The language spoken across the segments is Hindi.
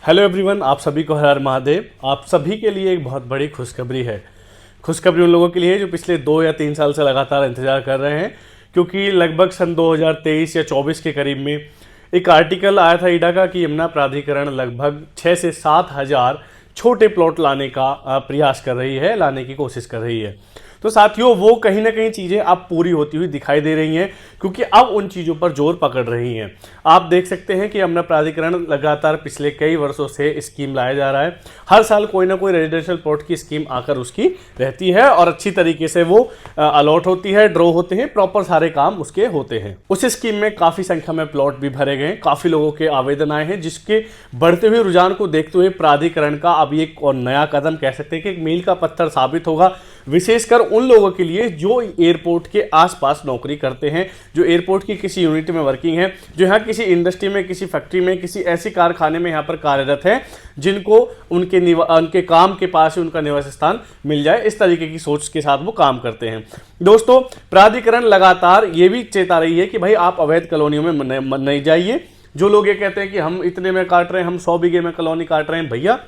हेलो एवरीवन, आप सभी को हर हर महादेव। आप सभी के लिए एक बहुत बड़ी खुशखबरी है। खुशखबरी उन लोगों के लिए जो पिछले 2 या 3 साल से लगातार इंतजार कर रहे हैं, क्योंकि लगभग सन 2023 या 24 के करीब में एक आर्टिकल आया था ईडा का कि यमुना प्राधिकरण लगभग 6 से 7 हज़ार छोटे प्लॉट लाने का प्रयास कर रही है, लाने की कोशिश कर रही है। तो साथियों, वो कहीं ना कहीं चीज़ें अब पूरी होती हुई दिखाई दे रही हैं, क्योंकि अब उन चीज़ों पर जोर पकड़ रही हैं। आप देख सकते हैं कि यमुना प्राधिकरण लगातार पिछले कई वर्षों से स्कीम लाया जा रहा है। हर साल कोई ना कोई रेजिडेंशियल प्लॉट की स्कीम आकर उसकी रहती है और अच्छी तरीके से वो अलॉट होती है, ड्रॉ होते हैं, प्रॉपर सारे काम उसके होते हैं। उस स्कीम में काफ़ी संख्या में प्लॉट भी भरे गए, काफ़ी लोगों के आवेदन आए हैं, जिसके बढ़ते हुए रुझान को देखते हुए प्राधिकरण का अब एक और नया कदम कह सकते हैं कि एक मील का पत्थर साबित होगा, विशेषकर उन लोगों के लिए जो एयरपोर्ट के आसपास नौकरी करते हैं, जो एयरपोर्ट की किसी यूनिट में वर्किंग है, जो यहाँ किसी इंडस्ट्री में, किसी फैक्ट्री में, किसी ऐसी कारखाने में यहाँ पर कार्यरत है, जिनको उनके काम के पास ही उनका निवास स्थान मिल जाए। इस तरीके की सोच के साथ वो काम करते हैं। दोस्तों, प्राधिकरण लगातार ये भी चेता रही है कि भाई आप अवैध कॉलोनियों में नहीं जाइए। जो लोग ये कहते हैं कि हम इतने में काट रहे हैं, हम 100 बीघे में कॉलोनी काट रहे हैं, भैया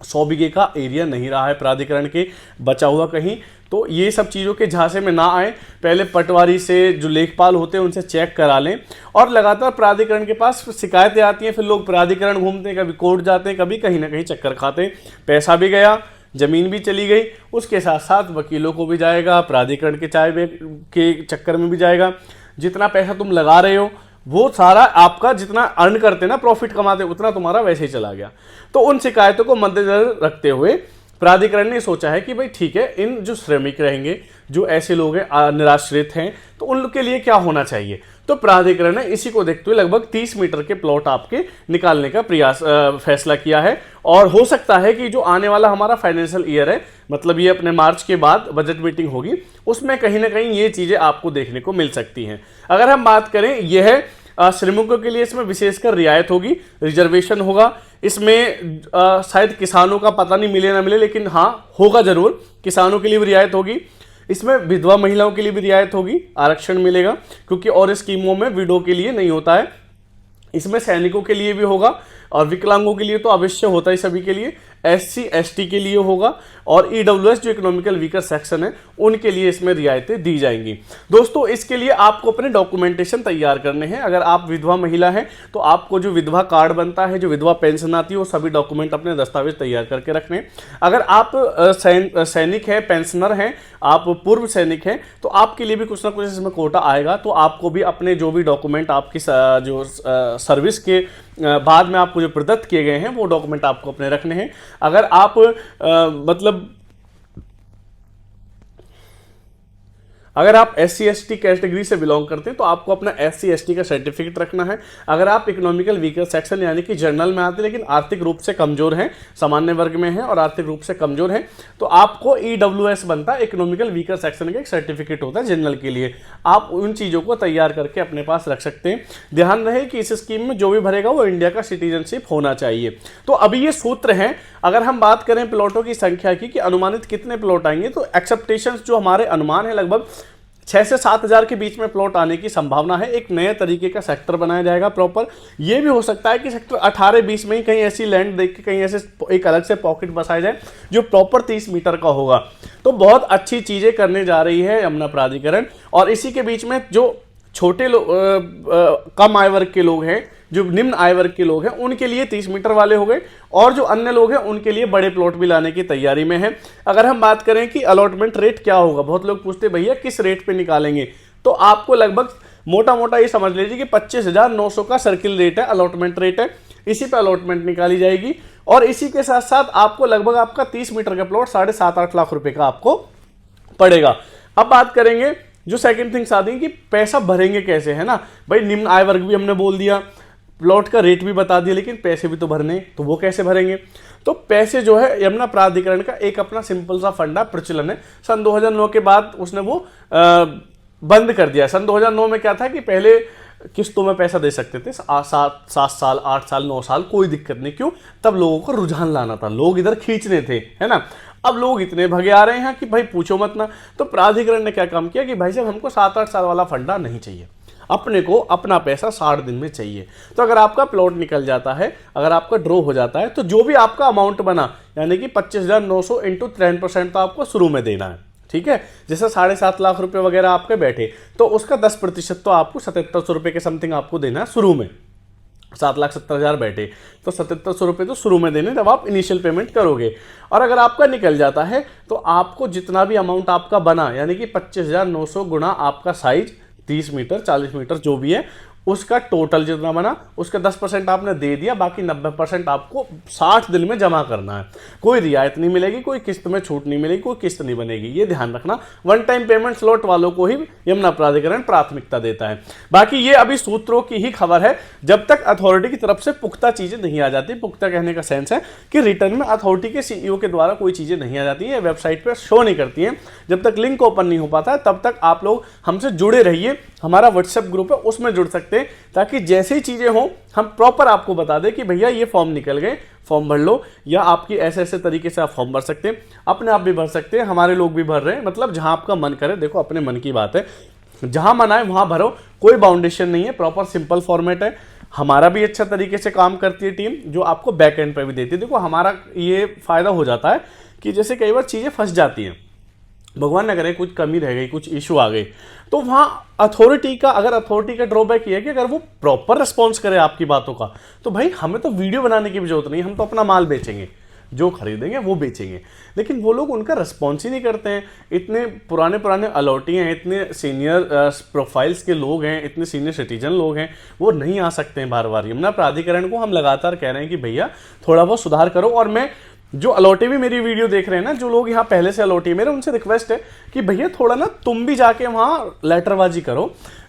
100 बीघे का एरिया नहीं रहा है प्राधिकरण के बचा हुआ कहीं। तो ये सब चीज़ों के झांसे में ना आए, पहले पटवारी से जो लेखपाल होते हैं उनसे चेक करा लें। और लगातार प्राधिकरण के पास शिकायतें आती हैं, फिर लोग प्राधिकरण घूमते हैं, कभी कोर्ट जाते हैं, कभी कहीं ना कहीं चक्कर खाते हैं, पैसा भी गया, ज़मीन भी चली गई, उसके साथ साथ वकीलों को भी जाएगा, प्राधिकरण के चाय के चक्कर में भी जाएगा। जितना पैसा तुम लगा रहे हो वो सारा आपका, जितना अर्न करते ना, प्रॉफिट कमाते, उतना तुम्हारा वैसे ही चला गया। तो उन शिकायतों को मद्देनजर रखते हुए प्राधिकरण ने सोचा है कि भाई ठीक है, इन जो श्रमिक रहेंगे, जो ऐसे लोग हैं निराश्रित हैं, तो उन लोग के लिए क्या होना चाहिए। तो प्राधिकरण ने इसी को देखते हुए लगभग 30 मीटर के प्लॉट आपके निकालने का फैसला किया है। और हो सकता है कि जो आने वाला हमारा फाइनेंशियल ईयर है, मतलब ये अपने मार्च के बाद बजट मीटिंग होगी, उसमें कहीं ना कहीं ये चीज़ें आपको देखने को मिल सकती हैं। अगर हम बात करें, यह है श्रमिकों के लिए इसमें विशेषकर रियायत होगी, रिजर्वेशन होगा। इसमें शायद किसानों का पता नहीं मिले ना मिले, लेकिन हाँ होगा जरूर, किसानों के लिए भी रियायत होगी। इसमें विधवा महिलाओं के लिए भी रियायत होगी, आरक्षण मिलेगा, क्योंकि और स्कीमों में विडो के लिए नहीं होता है। इसमें सैनिकों के लिए भी होगा, और विकलांगों के लिए तो अवश्य होता है सभी के लिए, SC ST के लिए होगा, और EWS जो इकोनॉमिकल वीकर सेक्शन है उनके लिए इसमें रियायतें दी जाएंगी। दोस्तों, इसके लिए आपको अपने डॉक्यूमेंटेशन तैयार करने हैं। अगर आप विधवा महिला हैं तो आपको जो विधवा कार्ड बनता है, जो विधवा पेंशन आती है, वो सभी डॉक्यूमेंट अपने दस्तावेज तैयार करके रखने। अगर आप सैनिक हैं, पेंशनर हैं, आप पूर्व सैनिक हैं, तो आपके लिए भी कुछ ना कुछ इसमें कोटा आएगा। तो आपको भी अपने जो भी डॉक्यूमेंट आपकी जो सर्विस के बाद में आपको जो प्रदत्त किए गए हैं, वो डॉक्यूमेंट आपको अपने रखने हैं। अगर आप अगर आप SC ST कैटेगरी से बिलोंग करते हैं तो आपको अपना SC ST का सर्टिफिकेट रखना है। अगर आप इकोनॉमिकल वीकर सेक्शन यानी कि जनरल में आते हैं, लेकिन आर्थिक रूप से कमजोर हैं, सामान्य वर्ग में हैं और आर्थिक रूप से कमजोर हैं, तो आपको EWS बनता है, इकोनॉमिकल वीकर सेक्शन का एक सर्टिफिकेट होता है जनरल के लिए। आप उन चीज़ों को तैयार करके अपने पास रख सकते हैं। ध्यान रहे कि इस स्कीम में जो भी भरेगा वो इंडिया का सिटीजनशिप होना चाहिए। तो अभी ये सूत्र हैं। अगर हम बात करें प्लॉटों की संख्या की कि अनुमानित कितने प्लॉट आएंगे, तो एक्सेप्टेशंस जो हमारे अनुमान है लगभग 6 से 7 हज़ार के बीच में प्लॉट आने की संभावना है। एक नए तरीके का सेक्टर बनाया जाएगा प्रॉपर। ये भी हो सकता है कि सेक्टर 18-20 में ही कहीं ऐसी लैंड देख के कहीं ऐसे एक अलग से पॉकेट बसाया जाए जो प्रॉपर 30 मीटर का होगा। तो बहुत अच्छी चीज़ें करने जा रही है यमुना प्राधिकरण। और इसी के बीच में जो छोटे लोग, कम आय वर्ग के लोग हैं, जो निम्न आय वर्ग के लोग हैं, उनके लिए 30 मीटर वाले हो गए, और जो अन्य लोग हैं उनके लिए बड़े प्लॉट भी लाने की तैयारी में है। अगर हम बात करें कि अलॉटमेंट रेट क्या होगा, बहुत लोग पूछते भैया किस रेट पे निकालेंगे, तो आपको लगभग मोटा मोटा ये समझ लीजिए कि 25,900 का सर्किल रेट है, अलॉटमेंट रेट है। इसी पे अलॉटमेंट निकाली जाएगी, और इसी के साथ साथ आपको लगभग आपका 30 मीटर का प्लॉट 7.5-8 लाख रुपए का आपको पड़ेगा। अब बात करेंगे जो सेकंड थिंग्स आती है कि पैसा भरेंगे कैसे, है ना भाई। निम्न आय वर्ग भी हमने बोल दिया, प्लॉट का रेट भी बता दिया, लेकिन पैसे भी तो भरने, तो वो कैसे भरेंगे। तो पैसे जो है, यमुना प्राधिकरण का एक अपना सिंपल सा फंडा प्रचलन है। सन 2009 के बाद उसने वो बंद कर दिया। सन 2009 में क्या था कि पहले किस्तों में पैसा दे सकते थे, 7 साल, 8 साल, 9 साल, कोई दिक्कत नहीं। क्यों? तब लोगों को रुझान लाना था, लोग इधर खींचने थे, है ना। अब लोग इतने भगे आ रहे हैं कि भाई पूछो मत ना। तो प्राधिकरण ने क्या काम किया कि भाई साहब हमको 7-8 साल वाला फंडा नहीं चाहिए, अपने को अपना पैसा 60 दिन में चाहिए। तो अगर आपका प्लॉट निकल जाता है, अगर आपका ड्रॉ हो जाता है, तो जो भी आपका अमाउंट बना यानी कि 25,900 इंटू 3% तो आपको शुरू में देना है, ठीक है। जैसे 7.5 लाख रुपए वगैरह आपके बैठे तो उसका 10% तो आपको 7700 रुपये के समथिंग आपको देना है शुरू में। 7,70,000 बैठे तो 7700 रुपये तो शुरू में देने जब आप इनिशियल पेमेंट करोगे। और अगर आपका निकल जाता है तो आपको जितना भी अमाउंट आपका बना यानी कि 25,900 गुना आपका साइज 30 मीटर 40 मीटर जो भी है उसका टोटल जितना बना उसका 10% आपने दे दिया, बाकी 90% आपको 60 दिन में जमा करना है। कोई रियायत नहीं मिलेगी, कोई किस्त में छूट नहीं मिलेगी, कोई किस्त नहीं बनेगी, ये ध्यान रखना। वन टाइम पेमेंट स्लॉट वालों को ही यमुना प्राधिकरण प्राथमिकता देता है। बाकी ये अभी सूत्रों की ही खबर है, जब तक अथॉरिटी की तरफ से पुख्ता चीजें नहीं आ जाती। पुख्ता कहने का सेंस है कि रिटर्न में अथॉरिटी के सीईओ के द्वारा कोई चीजें नहीं आ जाती है, वेबसाइट पर शो नहीं करती हैं। जब तक लिंक ओपन नहीं हो पाता है तब तक आप लोग हमसे जुड़े रहिए। हमारा व्हाट्सएप ग्रुप है, उसमें जुड़ सकते हैं ताकि जैसी चीजें हों हम प्रॉपर आपको बता दें कि भैया ये फॉर्म निकल गए, फॉर्म भर लो, या आपकी ऐसे ऐसे तरीके से आप फॉर्म भर सकते हैं। अपने आप भी भर सकते हैं, हमारे लोग भी भर रहे हैं, मतलब जहां आपका मन करे। देखो अपने मन की बात है, जहां मन आए वहां भरो, कोई बाउंडेशन नहीं है, प्रॉपर सिंपल फॉर्मेट है। हमारा भी अच्छा तरीके से काम करती है टीम जो आपको बैक एंड पे भी देती है। देखो हमारा ये फायदा हो जाता है कि जैसे कई बार चीजें फंस जाती हैं, भगवान न करे कुछ कमी रह गई, कुछ इशू आ गई, तो वहां अथॉरिटी का ड्रॉबैक ये है कि अगर वो प्रॉपर रिस्पॉन्स करे आपकी बातों का तो भाई हमें तो वीडियो बनाने की भी जरूरत नहीं, हम तो अपना माल बेचेंगे, जो खरीदेंगे वो बेचेंगे। लेकिन वो लोग उनका रिस्पॉन्स ही नहीं करते हैं। इतने पुराने अलॉटी हैं, इतने सीनियर प्रोफाइल्स के लोग हैं, इतने सीनियर सिटीजन लोग हैं, वो नहीं आ सकते हैं बार बार। यमुना प्राधिकरण को हम लगातार कह रहे हैं कि भैया थोड़ा बहुत सुधार करो। और मैं जो अलॉटी भी मेरी वीडियो देख रहे हैं ना, जो लोग यहाँ पहले से अलॉटी है, मेरे उनसे रिक्वेस्ट है कि भैया थोड़ा ना तुम भी जाके वहाँ लेटरबाजी करो,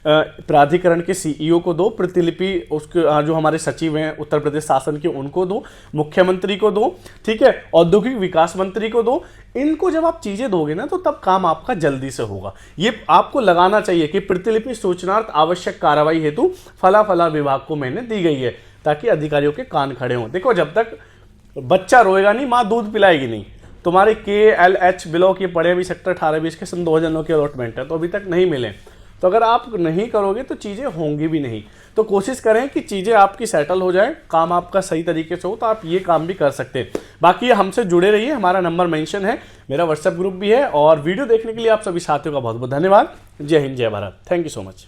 प्राधिकरण के सीईओ को दो प्रतिलिपि, उसके जो हमारे सचिव हैं उत्तर प्रदेश शासन के उनको दो, मुख्यमंत्री को दो, ठीक है, औद्योगिक विकास मंत्री को दो। इनको जब आप चीजें दोगे ना तो तब काम आपका जल्दी से होगा। ये आपको लगाना चाहिए कि प्रतिलिपि सूचनार्थ आवश्यक कार्रवाई हेतु फला फला विभाग को मैंने दी गई है, ताकि अधिकारियों के कान खड़े हों। देखो जब तक बच्चा रोएगा नहीं, माँ दूध पिलाएगी नहीं। तुम्हारे KLH ब्लॉक ये पड़े अभी सेक्टर 18-20 के सन 2009 की अलॉटमेंट है, तो अभी तक नहीं मिले। तो अगर आप नहीं करोगे तो चीज़ें होंगी भी नहीं। तो कोशिश करें कि चीज़ें आपकी सेटल हो जाए, काम आपका सही तरीके से हो, तो आप ये काम भी कर सकते हैं। बाकी हमसे जुड़े रहिए, हमारा नंबर मेंशन है, मेरा व्हाट्सएप ग्रुप भी है। और वीडियो देखने के लिए आप सभी साथियों का बहुत बहुत धन्यवाद। जय हिंद, जय Bharat, thank you so much.